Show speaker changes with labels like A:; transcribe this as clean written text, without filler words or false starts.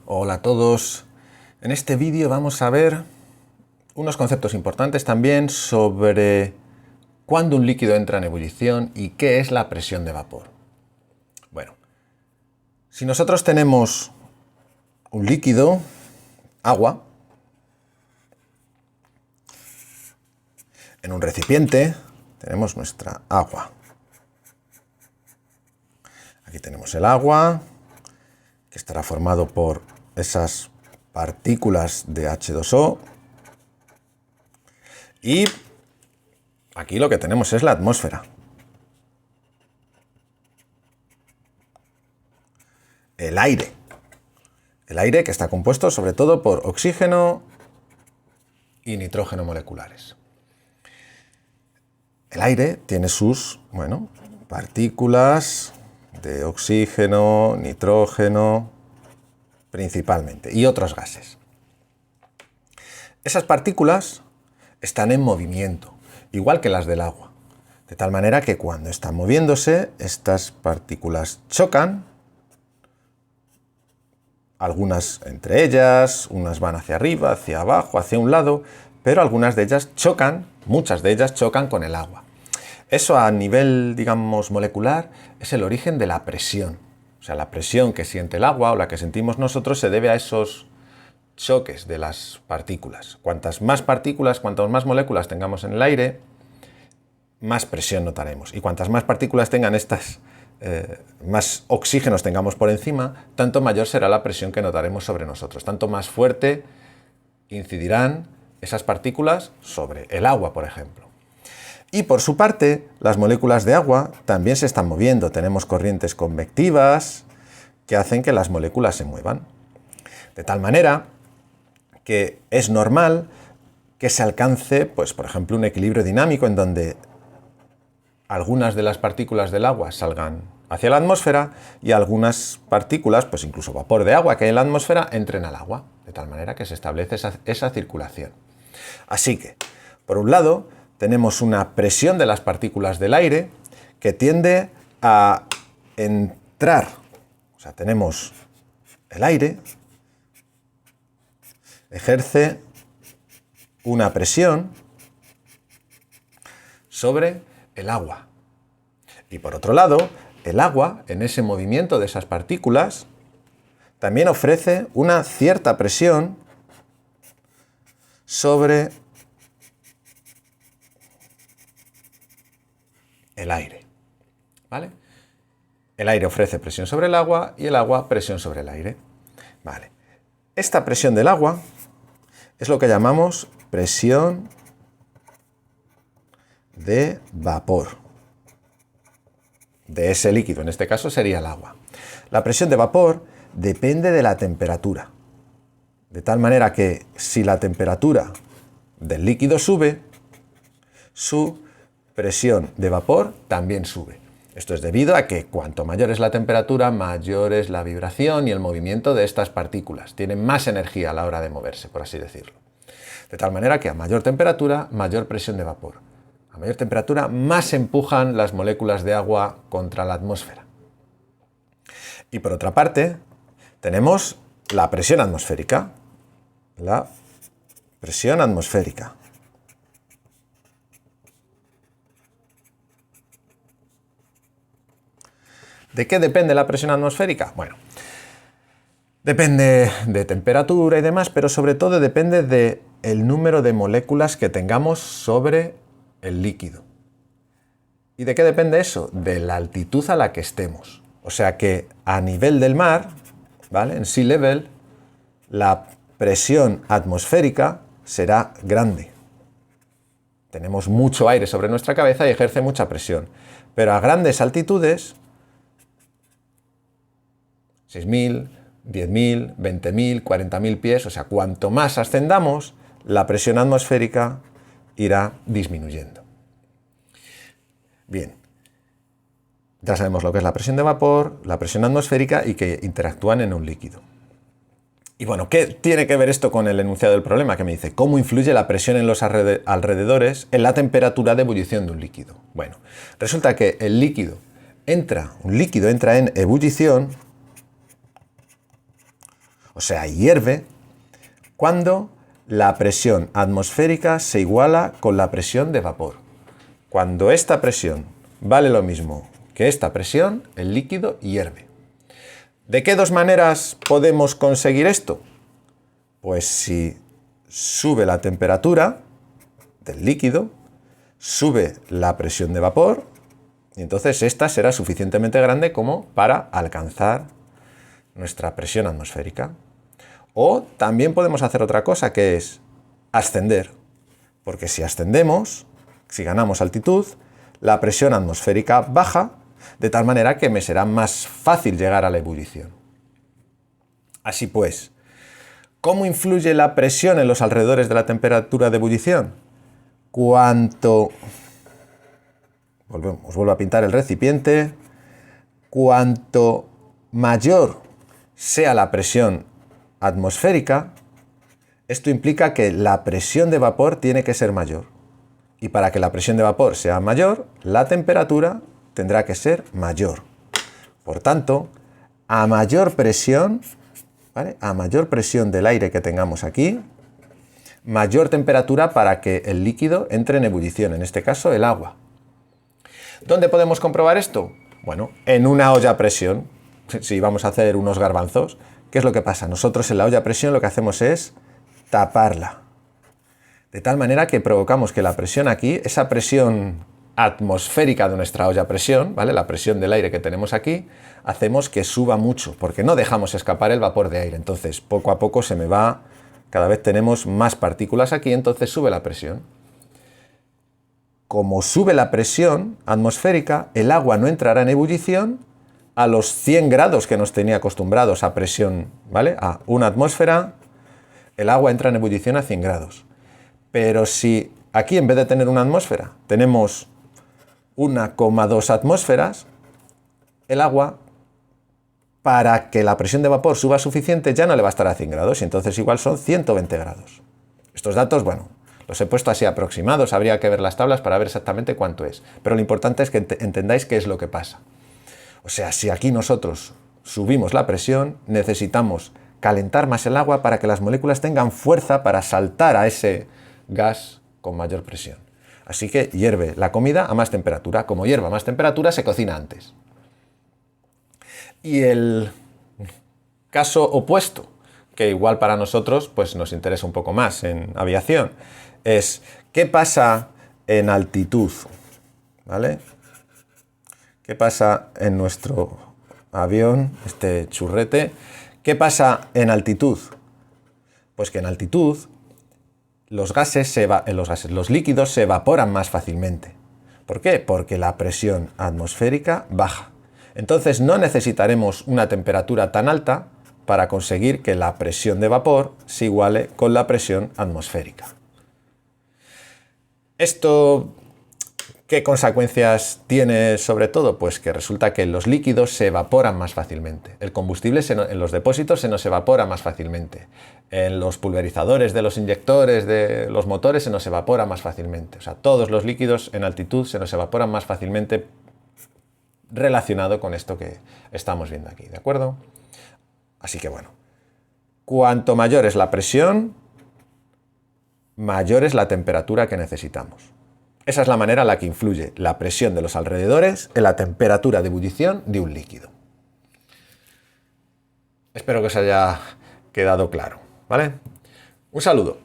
A: Hola a todos. En este vídeo vamos a ver unos conceptos importantes también sobre cuándo un líquido entra en ebullición y qué es la presión de vapor. Bueno, si nosotros tenemos un líquido, agua, en un recipiente tenemos nuestra agua. Aquí tenemos el agua, que estará formado por esas partículas de H2O. Y aquí lo que tenemos es la atmósfera. El aire. El aire que está compuesto sobre todo por oxígeno y nitrógeno moleculares. El aire tiene sus, partículas de oxígeno, nitrógeno, principalmente, y otros gases. Esas partículas están en movimiento, igual que las del agua, de tal manera que cuando están moviéndose, estas partículas chocan, algunas entre ellas, unas van hacia arriba, hacia abajo, hacia un lado, pero algunas de ellas chocan, muchas de ellas chocan con el agua. Eso a nivel, molecular, es el origen de la presión. O sea, la presión que siente el agua o la que sentimos nosotros se debe a esos choques de las partículas. Cuantas más partículas, cuantas más moléculas tengamos en el aire, más presión notaremos. Y cuantas más partículas tengan más oxígenos tengamos por encima, tanto mayor será la presión que notaremos sobre nosotros. Tanto más fuerte incidirán esas partículas sobre el agua, por ejemplo. Y por su parte, las moléculas de agua también se están moviendo. Tenemos corrientes convectivas que hacen que las moléculas se muevan. De tal manera que es normal que se alcance, por ejemplo, un equilibrio dinámico en donde algunas de las partículas del agua salgan hacia la atmósfera y algunas partículas, incluso vapor de agua que hay en la atmósfera, entren al agua. De tal manera que se establece esa circulación. Así que, por un lado, tenemos una presión de las partículas del aire que tiende a entrar. O sea, tenemos el aire, ejerce una presión sobre el agua. Y por otro lado, el agua, en ese movimiento de esas partículas, también ofrece una cierta presión sobre el aire. ¿Vale? El aire ofrece presión sobre el agua y el agua presión sobre el aire. Vale. Esta presión del agua es lo que llamamos presión de vapor. De ese líquido, en este caso sería el agua. La presión de vapor depende de la temperatura. De tal manera que si la temperatura del líquido sube, su presión de vapor también sube. Esto es debido a que cuanto mayor es la temperatura, mayor es la vibración y el movimiento de estas partículas. Tienen más energía a la hora de moverse, por así decirlo. De tal manera que a mayor temperatura, mayor presión de vapor. A mayor temperatura, más empujan las moléculas de agua contra la atmósfera. Y por otra parte, tenemos la presión atmosférica. La presión atmosférica. ¿De qué depende la presión atmosférica? Bueno, depende de temperatura y demás, pero sobre todo depende del número de moléculas que tengamos sobre el líquido. ¿Y de qué depende eso? De la altitud a la que estemos. O sea que a nivel del mar, ¿vale? En sea level, la presión atmosférica será grande. Tenemos mucho aire sobre nuestra cabeza y ejerce mucha presión. Pero a grandes altitudes, 6.000, 10.000, 20.000, 40.000 pies, o sea, cuanto más ascendamos, la presión atmosférica irá disminuyendo. Bien, ya sabemos lo que es la presión de vapor, la presión atmosférica y que interactúan en un líquido. Y bueno, ¿qué tiene que ver esto con el enunciado del problema? Que me dice, ¿cómo influye la presión en los alrededores en la temperatura de ebullición de un líquido? Bueno, resulta que un líquido entra en ebullición o sea, hierve, cuando la presión atmosférica se iguala con la presión de vapor. Cuando esta presión vale lo mismo que esta presión, el líquido hierve. ¿De qué dos maneras podemos conseguir esto? Pues si sube la temperatura del líquido, sube la presión de vapor, y entonces esta será suficientemente grande como para alcanzar nuestra presión atmosférica. O también podemos hacer otra cosa, que es ascender, porque si ascendemos, si ganamos altitud, la presión atmosférica baja, de tal manera que me será más fácil llegar a la ebullición. Así pues, ¿cómo influye la presión en los alrededores de la temperatura de ebullición? Os vuelvo a pintar el recipiente. Cuanto mayor sea la presión atmosférica, esto implica que la presión de vapor tiene que ser mayor. Y para que la presión de vapor sea mayor, la temperatura tendrá que ser mayor. Por tanto, a mayor presión, ¿vale?, a mayor presión del aire que tengamos aquí, mayor temperatura para que el líquido entre en ebullición, en este caso el agua. ¿Dónde podemos comprobar esto? Bueno, en una olla a presión. Si vamos a hacer unos garbanzos, ¿qué es lo que pasa? Nosotros en la olla a presión lo que hacemos es taparla. De tal manera que provocamos que la presión aquí, esa presión atmosférica de nuestra olla a presión, ¿vale?, la presión del aire que tenemos aquí, hacemos que suba mucho, porque no dejamos escapar el vapor de aire. Entonces, poco a poco se me va, cada vez tenemos más partículas aquí, entonces sube la presión. Como sube la presión atmosférica, el agua no entrará en ebullición a los 100 grados que nos tenía acostumbrados a presión, ¿vale?, a una atmósfera, el agua entra en ebullición a 100 grados. Pero si aquí, en vez de tener una atmósfera, tenemos 1,2 atmósferas, el agua, para que la presión de vapor suba suficiente, ya no le va a estar a 100 grados, y entonces igual son 120 grados. Estos datos, bueno, los he puesto así aproximados, habría que ver las tablas para ver exactamente cuánto es. Pero lo importante es que entendáis qué es lo que pasa. O sea, si aquí nosotros subimos la presión, necesitamos calentar más el agua para que las moléculas tengan fuerza para saltar a ese gas con mayor presión. Así que hierve la comida a más temperatura. Como hierve a más temperatura, se cocina antes. Y el caso opuesto, que igual para nosotros pues nos interesa un poco más en aviación, es ¿qué pasa en altitud? ¿Vale? ¿Qué pasa en nuestro avión, este churrete? ¿Qué pasa en altitud? Pues que en altitud los líquidos se evaporan más fácilmente. ¿Por qué? Porque la presión atmosférica baja. Entonces no necesitaremos una temperatura tan alta para conseguir que la presión de vapor se iguale con la presión atmosférica. ¿Esto qué consecuencias tiene sobre todo? Pues que resulta que los líquidos se evaporan más fácilmente. El combustible en los depósitos se nos evapora más fácilmente. En los pulverizadores de los inyectores de los motores se nos evapora más fácilmente. O sea, todos los líquidos en altitud se nos evaporan más fácilmente, relacionado con esto que estamos viendo aquí, ¿de acuerdo? Así que bueno, cuanto mayor es la presión, mayor es la temperatura que necesitamos. Esa es la manera en la que influye la presión de los alrededores en la temperatura de ebullición de un líquido. Espero que os haya quedado claro, ¿vale? Un saludo.